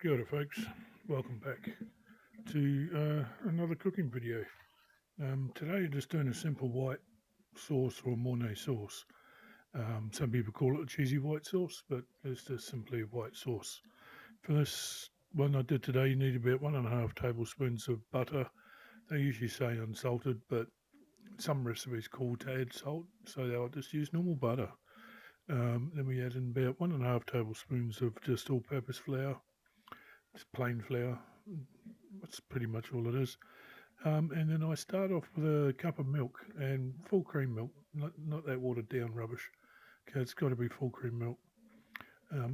Kia ora, folks. Welcome back to another cooking video. Today, just doing a simple white sauce or Mornay sauce. Some people call it a cheesy white sauce, but it's just simply a white sauce. For this one I did today, you need about 1.5 tablespoons of butter. They usually say unsalted, but some recipes call to add salt, so I'll just use normal butter. Then we add in about 1.5 tablespoons of just all-purpose flour, just plain flour. That's pretty much all it is. And then I start off with a cup of milk and full cream milk, not that watered down rubbish. Okay, it's got to be full cream milk.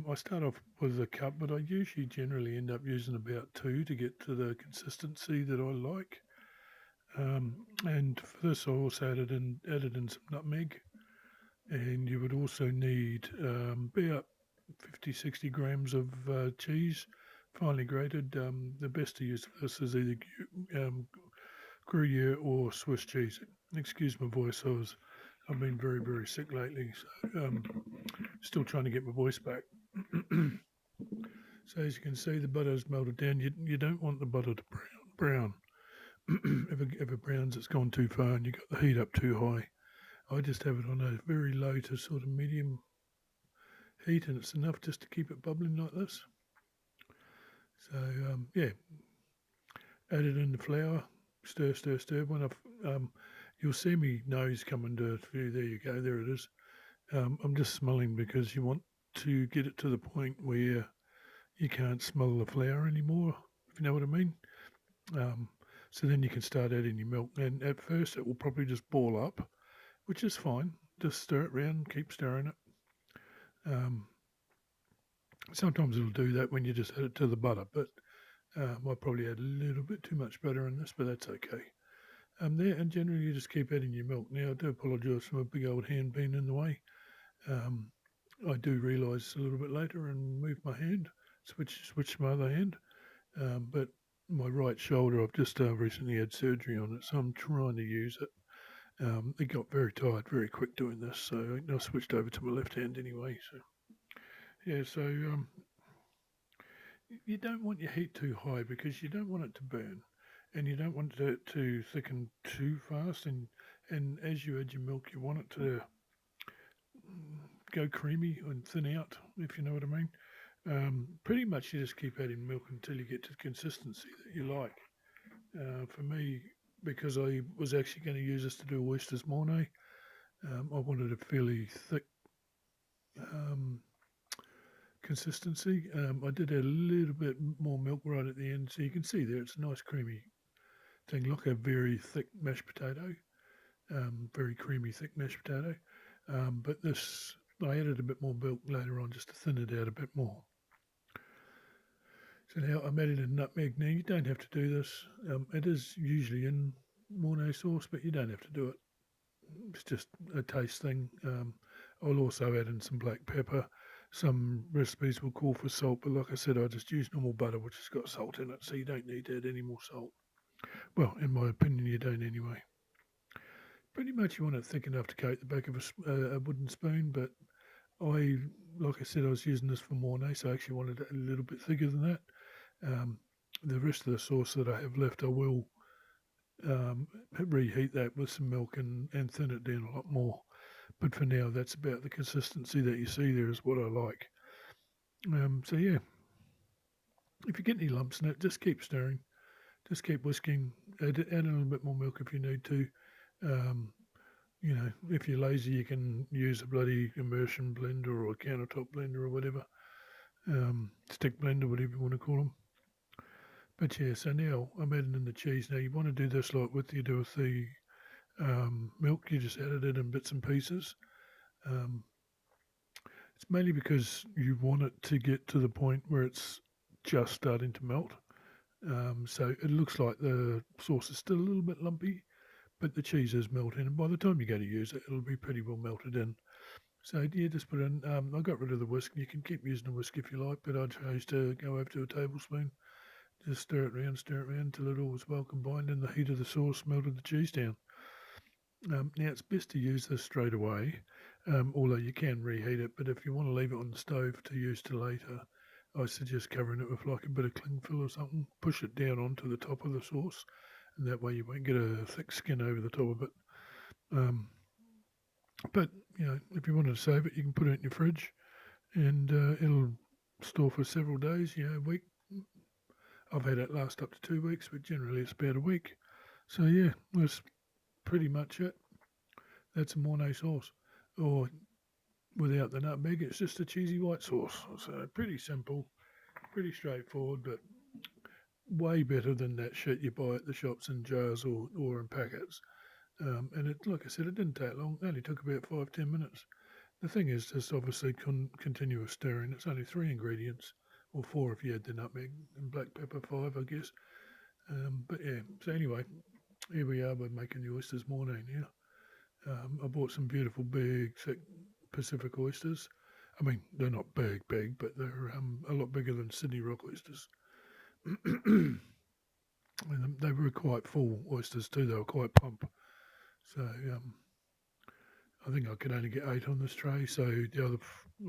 I start off with a cup, but I usually generally end up using about two to get to the consistency that I like. And for this, I also added in some nutmeg, and you would also need about 50, 60 grams of cheese, finely grated. The best to use for this is either um, Gruyere or Swiss cheese. Excuse my voice. I've been very, very sick lately, so still trying to get my voice back. So as you can see, the butter's melted down. You don't want the butter to brown. If it browns, it's gone too far, and you got the heat up too high. I just have it on a very low to sort of medium heat, and it's enough just to keep it bubbling like this. So yeah, add it in the flour, stir, stir, stir. You'll see me nose coming to view. There you go. There it is. I'm just smelling because you want to get it to the point where you can't smell the flour anymore, if you know what I mean. Um, so then you can start adding your milk. And at first, it will probably just ball up, which is fine. Just stir it around, keep stirring it. Um, Sometimes it'll do that when you just add it to the butter, but I probably add a little bit too much butter in this, but that's okay. There, and generally you just keep adding your milk. Now, I do apologise for my big old hand being in the way. Um, I do realise a little bit later and move my hand, switch my other hand. But my right shoulder, I've just recently had surgery on it, so I'm trying to use it. It got very tired very quick doing this, so I switched over to my left hand anyway. So yeah, so you don't want your heat too high because you don't want it to burn, and you don't want it to thicken too fast. And as you add your milk, you want it to go creamy and thin out, if you know what I mean. Pretty much you just keep adding milk until you get to the consistency that you like. For me, because I was actually going to use this to do Oysters Mornay, I wanted a fairly thick um, consistency. I did add a little bit more milk right at the end, so you can see there it's a nice creamy thing, like a very thick mashed potato, very creamy thick mashed potato. But this, I added a bit more milk later on just to thin it out a bit more. So now I'm adding a nutmeg. Now you don't have to do this. It is usually in Mornay sauce, but you don't have to do it. It's just a taste thing. I'll also add in some black pepper. Some recipes will call for salt, but like I said, I just use normal butter, which has got salt in it, so you don't need to add any more salt. Well, in my opinion, you don't anyway. Pretty much you want it thick enough to coat the back of a wooden spoon, but like I said, I was using this for Mornay, so I actually wanted it a little bit thicker than that. Um, the rest of the sauce that I have left, I will reheat that with some milk and thin it down a lot more. But for now, that's about the consistency that you see there is what I like. So yeah, if you get any lumps in it, just keep stirring, just keep whisking, add a little bit more milk if you need to. Um, if you're lazy, you can use a bloody immersion blender or a countertop blender or whatever, stick blender, whatever you want to call them. But yeah, so now I'm adding in the cheese. Now you want to do this like what you do with the milk. You just added it in bits and pieces. Um, it's mainly because you want it to get to the point where it's just starting to melt. So it looks like the sauce is still a little bit lumpy, but the cheese is melting, and by the time you go to use it, it'll be pretty well melted in. So yeah, just put in. I got rid of the whisk. You can keep using the whisk if you like, but I chose to go over to a tablespoon. Just stir it around till it all was well combined, and the heat of the sauce melted the cheese down. Now it's best to use this straight away, although you can reheat it. But if you want to leave it on the stove to use till later, I suggest covering it with like a bit of cling film or something. Push it down onto the top of the sauce, and that way you won't get a thick skin over the top of it. Um, but if you wanted to save it, you can put it in your fridge, and it'll store for several days. A week. I've had it last up to 2 weeks, but generally it's about a week. So yeah, that's pretty much it. That's a Mornay sauce, or without the nutmeg, it's just a cheesy white sauce. So pretty simple, pretty straightforward, but way better than that shit you buy at the shops in jars or in packets. And it, like I said, it didn't take long. It only took about 5-10 minutes. The thing is, just obviously continuous stirring. It's only 3 ingredients, or 4 if you add the nutmeg, and black pepper 5, I guess. But yeah, so anyway, here we are. We're making the oysters morning now. I bought some beautiful big, thick Pacific oysters. I mean, they're not big, but they're a lot bigger than Sydney rock oysters. And they were quite full oysters too. They were quite plump. So I think I could only get 8 on this tray. So I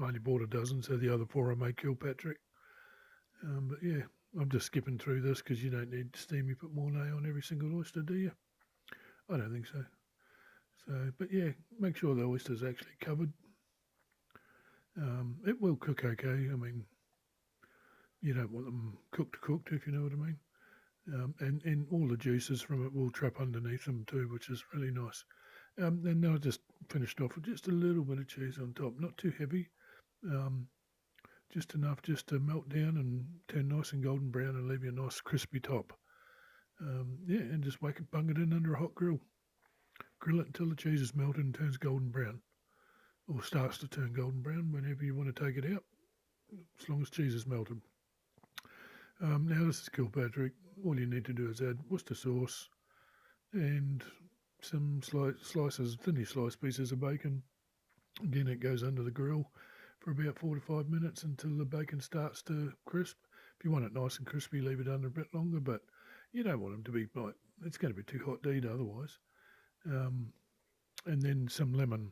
only bought a dozen. So the other 4 I made Kilpatrick. But yeah, I'm just skipping through this because you don't need to steam. You put Mornay on every single oyster, do you? I don't think so. So, but yeah, make sure the oyster's actually covered. It will cook okay. I mean, you don't want them cooked, if you know what I mean. And all the juices from it will trap underneath them too, which is really nice. And then I just finished off with just a little bit of cheese on top, not too heavy, um, just enough just to melt down and turn nice and golden brown and leave you a nice crispy top. Yeah, and just bung it in under a hot grill. Grill it until the cheese is melted and turns golden brown, or starts to turn golden brown whenever you want to take it out, as long as cheese is melted. Now this is Kilpatrick. All you need to do is add Worcester sauce and some slices, thinly sliced pieces of bacon. Again, it goes under the grill for about 4 to 5 minutes until the bacon starts to crisp. If you want it nice and crispy, leave it under a bit longer, but you don't want them to be like, it's going to be too hot to eat otherwise. And then some lemon.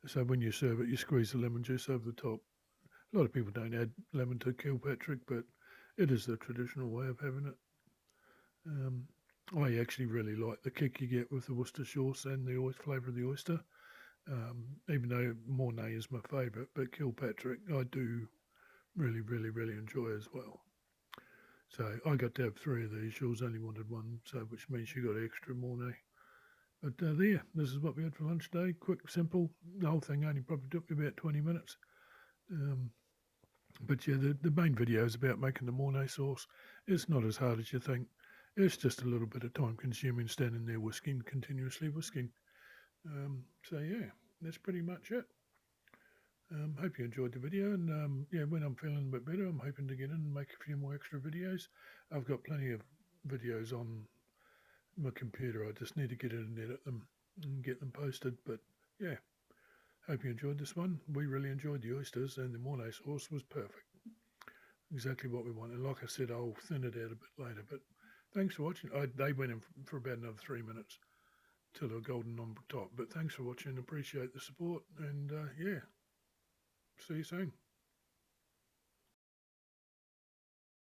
So when you serve it, you squeeze the lemon juice over the top. A lot of people don't add lemon to Kilpatrick, but it is the traditional way of having it. Um, I actually really like the kick you get with the Worcester sauce and the flavour of the oyster. Even though Mornay is my favourite, but Kilpatrick I do really enjoy as well. So I got to have 3 of these. Jules only wanted 1, so which means she got extra Mornay. But this is what we had for lunch today. Quick, simple. The whole thing only probably took me about 20 minutes. Um, but yeah, the main video is about making the Mornay sauce. It's not as hard as you think. It's just a little bit of time consuming standing there continuously whisking. So yeah, that's pretty much it. Hope you enjoyed the video, and yeah, when I'm feeling a bit better, I'm hoping to get in and make a few more extra videos. I've got plenty of videos on my computer. I just need to get in and edit them and get them posted. But yeah, hope you enjoyed this one. We really enjoyed the oysters, and the Mornay sauce was perfect. Exactly what we wanted. Like I said, I'll thin it out a bit later. But thanks for watching. They went in for about another 3 minutes till they're golden on top. But thanks for watching. Appreciate the support. And yeah, see you soon.